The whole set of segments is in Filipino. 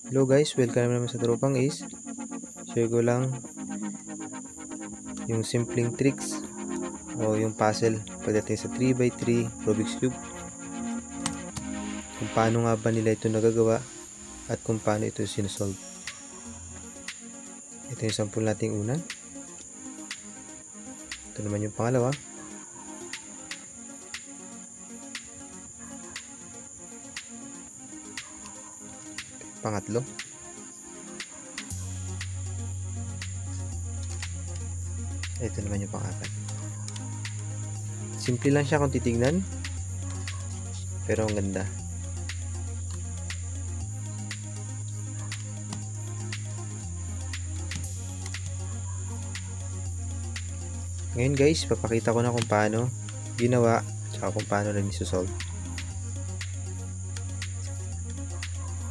Hello guys, welcome naman sa Tropang Ace. Share ko lang yung simpleng tricks o yung puzzle pagdating sa 3x3 Rubik's Cube. Kung paano nga ba nila ito nagagawa at kung paano ito sinusolve. Ito yung sample nating una. Ito naman yung pangalawa. Pangatlo. Ito naman yung pang-apat. Simple lang siya kung titignan, pero ang ganda. Ngayon guys, papakita ko na kung paano ginawa at kung paano rin isosolve.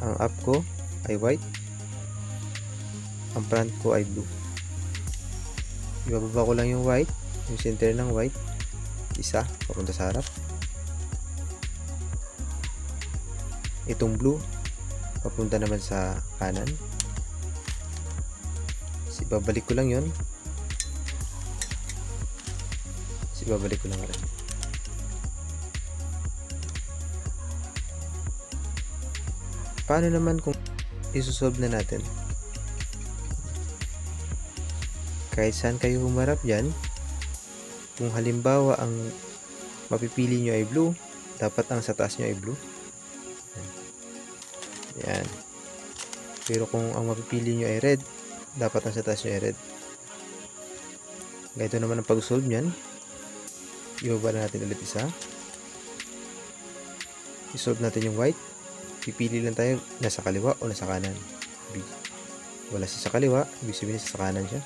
Ang up ko ay white, ang front ko ay blue. Ibababa ko lang yung white, yung center ng white, isa papunta sa harap. Itong blue papunta naman sa kanan. Ibabalik ko lang yun. Ibabalik ko lang rin. Paano naman kung isosolve na natin? Kahit saan kayo humarap dyan, kung halimbawa ang mapipili nyo ay blue, dapat ang sa taas nyo ay blue. Yan. Pero kung ang mapipili nyo ay red, dapat ang sa taas nyo ay red. Ganito naman ang pag-solve nyan. Ibaba na natin ulit isa. I-solve natin yung white. Pipili lang tayo nasa kaliwa o nasa kanan. Wala siya sa kaliwa, ibig sabihin sa kanan siya.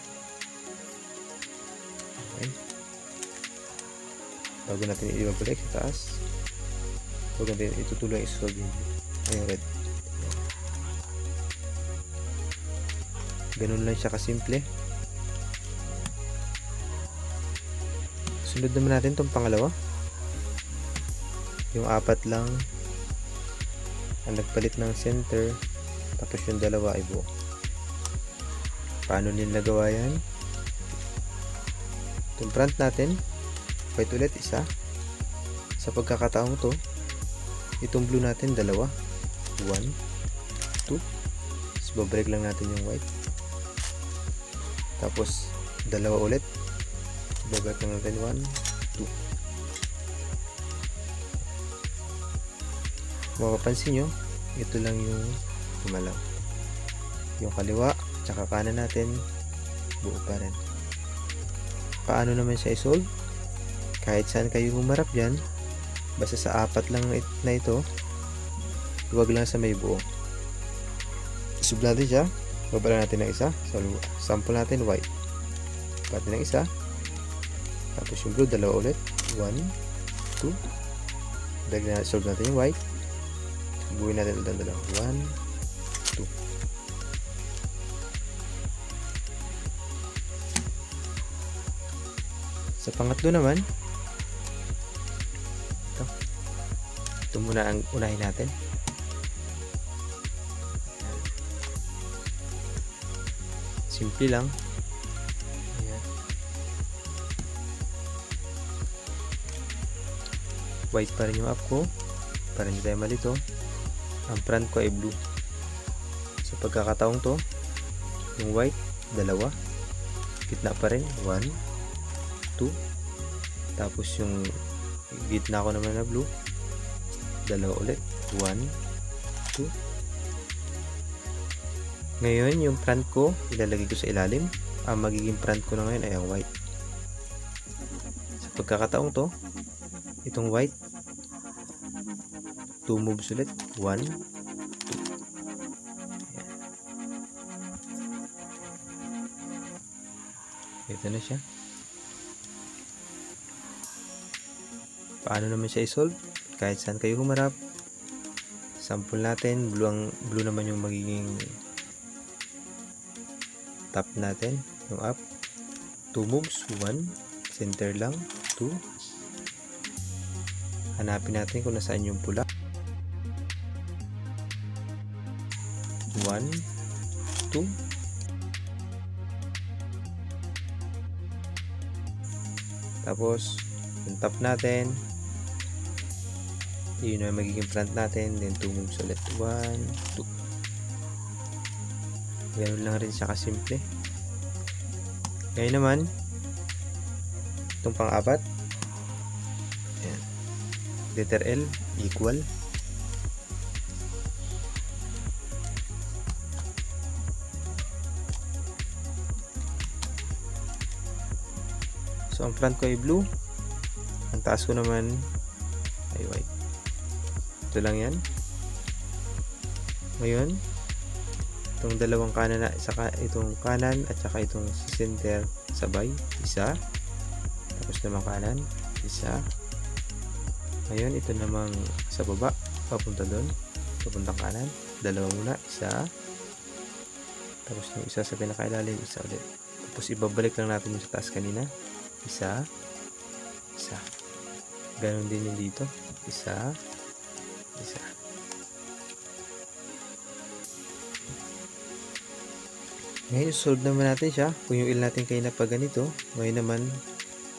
Okay. Bago natin ibabalik sa taas, bago natin itutuloy i-solve yung red. Ganun lang siya kasimple. Sunod naman natin itong pangalawa. Yung apat lang ang nagpalit ng center, tapos yung dalawa ay buo. Paano nila nagawa yan? Itong front natin, white ulit isa. Sa pagkakataong to, itong blue natin dalawa, 1, 2. So babalik lang natin yung white. Tapos dalawa ulit, babalik lang natin 1, 2. Mapapansin nyo, ito lang yung gumalaw. Yung kaliwa tsaka kanan natin buo pa rin. Paano naman siya i-solve? Kahit saan kayo humarap dyan, basta sa apat lang na ito, huwag lang sa may buo. I-solve natin siya. Babala natin ng isa. So, sample natin white. Babala natin ng isa. Tapos yung blue, dalawa ulit. 1, 2. Dagdag na, solve natin yung white. Buuin natin ulit ang dalawa. 1, 2. Sa pangatlo naman, ito muna ang unahin natin. Simple lang. Ayan. White pa rin yung up ko para hindi tayo malito. Ang front ko ay blue. Sa pagkakataong to, yung white, dalawa. Gitna pa rin, 1, 2. Tapos yung gitna ko naman na blue, dalawa ulit, 1, 2. Ngayon, yung front ko, ilalagay ko sa ilalim. Ang magiging front ko na ngayon ay ang white. Sa pagkakataong to, itong white, 2 moves ulit, 1, 2. Ito na siya. Paano naman siya i-solve? Kahit saan kayo humarap. Sample natin, blue naman yung magiging top natin, yung up. 2 moves, 1, center lang, 2. Hanapin natin kung nasaan yung pula. 1, 2. Tapos yung top natin, yun na magiging front natin. Then 2 moves ulit. 1, 2. Ganun lang rin siya kasimple. Ngayon naman, itong pang-apat, ayan, letter L equal. So ang front ko ay blue, ang taas ko naman ay white. Ito lang yan. Ngayon, itong dalawang kanan na, itong kanan at saka itong center sabay, isa. Tapos naman kanan, isa. Ngayon, ito namang sa baba, papunta doon, papuntang kanan, dalawa muna, isa. Tapos yung isa sa pinakailalim, isa ulit. Tapos ibabalik lang natin yung sa taas kanina. Isa, isa. Ganon din yung dito. Isa, isa. Ngayon, solve naman natin siya. Kung yung il natin kayo na pa ganito, ngayon naman,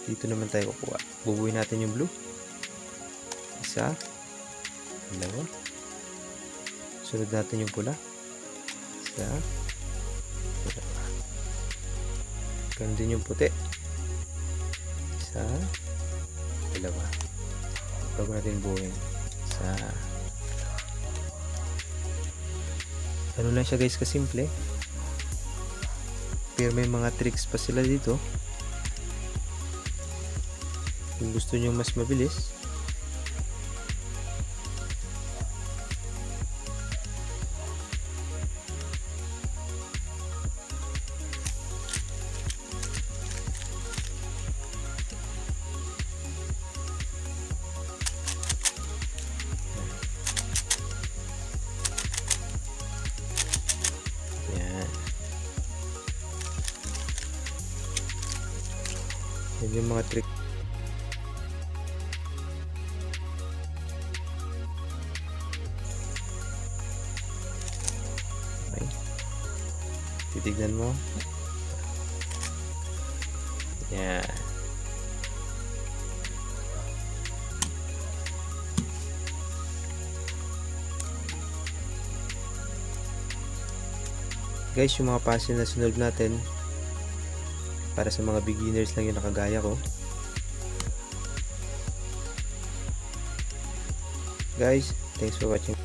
dito naman tayo kukuha. Bubuhin natin yung blue. Isa, dalawa. Sunod natin yung pula. Isa, dalawa. Ganon din yung puti. Isa, dalawa. Bago natin buuin. Isa. Ano lang siya guys, kasimple. Pero may mga tricks pa sila dito. Kung gusto nyo mas mabilis, yan yung mga trick. Okay. Titignan mo. Yan. Guys, yung mga puzzle na sinolve natin, para sa mga beginners lang yung nakagaya ko. Guys, thanks for watching.